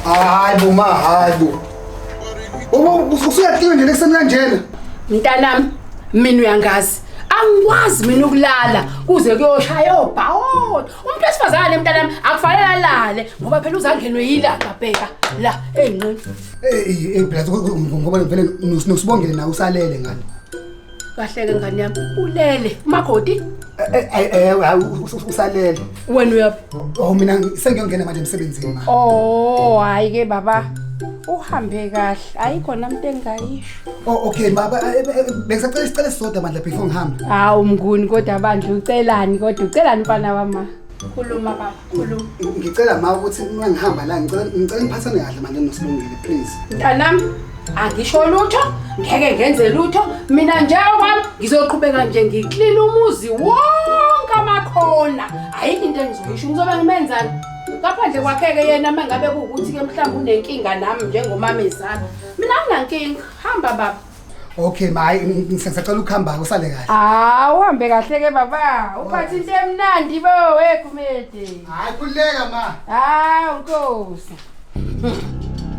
Hayi bo ma, hayi bo. Usuyaqina nje lekuseni kanjena. Mntanami, mina uyangazi. Angikwazi mina ukulala kuze kuyoshaya obhawo. Umuntu wesifazane mntanami akufanele alale ngoba phela uzangenwe yilanga bheka la enqini. Phela ngoba vele nosibongele nawe usalele ngani. Kahle ke ngani yami ulele umakoti. Usalele. Wena uyapi? Oh mina sengiyongena manje emsebenzini. Oh hayi ke baba. Uhambe kahle ayikho namuntu engayisho. Oh okay baba bengisacela isicelo sisodwa manje before ngihambe. Hawu mnguni kodwa manje ucelani kodwa ucelani mfana wama. Khuluma baba khuluma. Ngicela ma ukuthi uma ngihamba la ngicela ngiphathane kahle manje noSibongile please. Mntanami angisho lutho ngeke ngenze lutho mina nje okwami ngizoqhubeka nje ngiclean umuzi wonke amakhona ayikho into engizoyisho ngizobe ngimenzani ngaphandle kwakheke yena mangabe kuukuthi ke mhlawumbe unenkinga nami njengomamezana mina nginankinga hamba baba. Okay ma ngisacela ukuhamba usale kahle. Uhambe kahle ke baba uphathe into emnandi bo wekhumede. Hayi kuleka ma. Nkosi.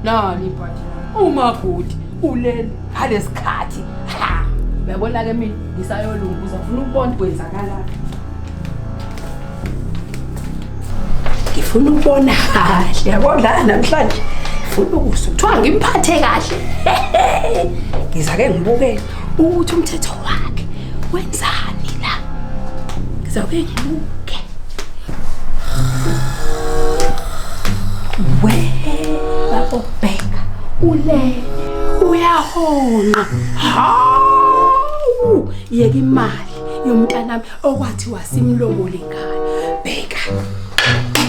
Nali phathi umakoti ulele ngalesikhathi ha uyabona ke mina ngisayolunguza ufuna ukubona kwenzakalani ngifuna ukubona kahle yabona namhlanje ngifuna ukuthiwa ngimphathe kahle ngiza ke ngibukele ukuthi umthetho wakhe wenzani la ngizabe ngibuke babo bheka ulele uyahona hawu yeke imali yomntanami okwathi wasimlobole ngayo bheka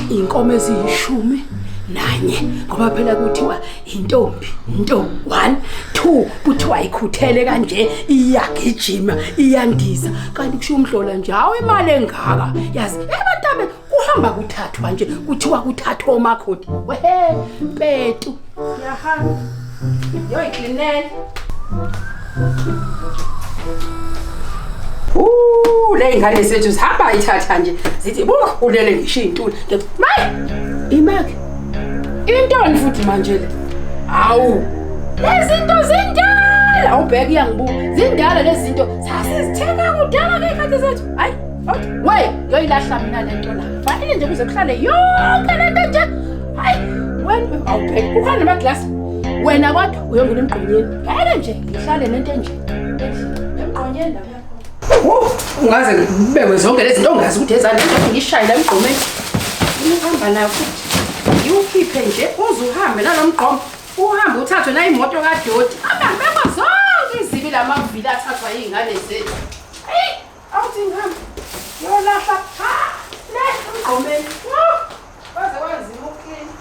inkomo eziyishumi nanye ngoba phela kuthiwa intombi into 1 2 kuthiwa ikhuthele kanje iyagijima iyandiza kanti kusho umhlola nje hawo imali engaka yazi ebantabe kuhamba kuthathwa nje kuthiwa kuthathwa omakoti wehe mpetu yahamba yoyiklinela le ingane zethu zihamba ithatha nje zithi buka ulele ngisho intuli mayi imake intoni futhi manje le awu lezinto zindala ubheka iyangibuka zindala lezi zinto sasizithenga kudala ngekhathi zethu hayi we yoyilahla mina lento la fanele nje kuze kuhlale yonke lento nje hayi wena awubheka ukhona namaglasi wena kodwa uyongena emgqonyeni ngeke nje ngihlale lento nje emgqonyeni la ungaze ngibekwe zonke lezi zinto ongazi ukuthi ezani nje ngishaye la emgqomeni uhamba nayo futhi ngiwukhiphe nje uze uhambe nalomgqomo uhambe uthathwe na imoto kaDoti abambeka zonke izibi lamavili athathwa izingane zethu hey awuthi ngihamba yolahla ha le emgqomeni waze kwanzima uklini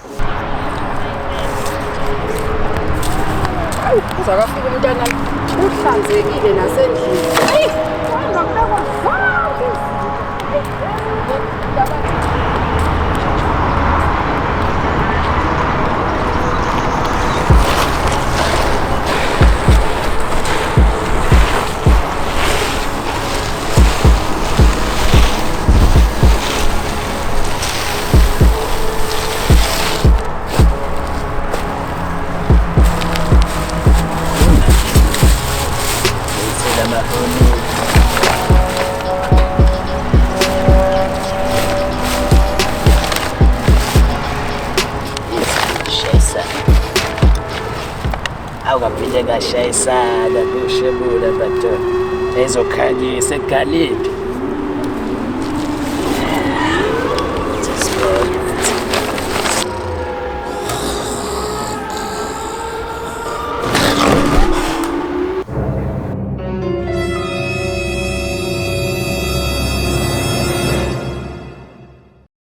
awu uzakafika umntana uhlanzekile nasendlini hey wanga kubekwa zonke izibi Awukaphile kahle sana kushebula batho ezokhanyisa egaleni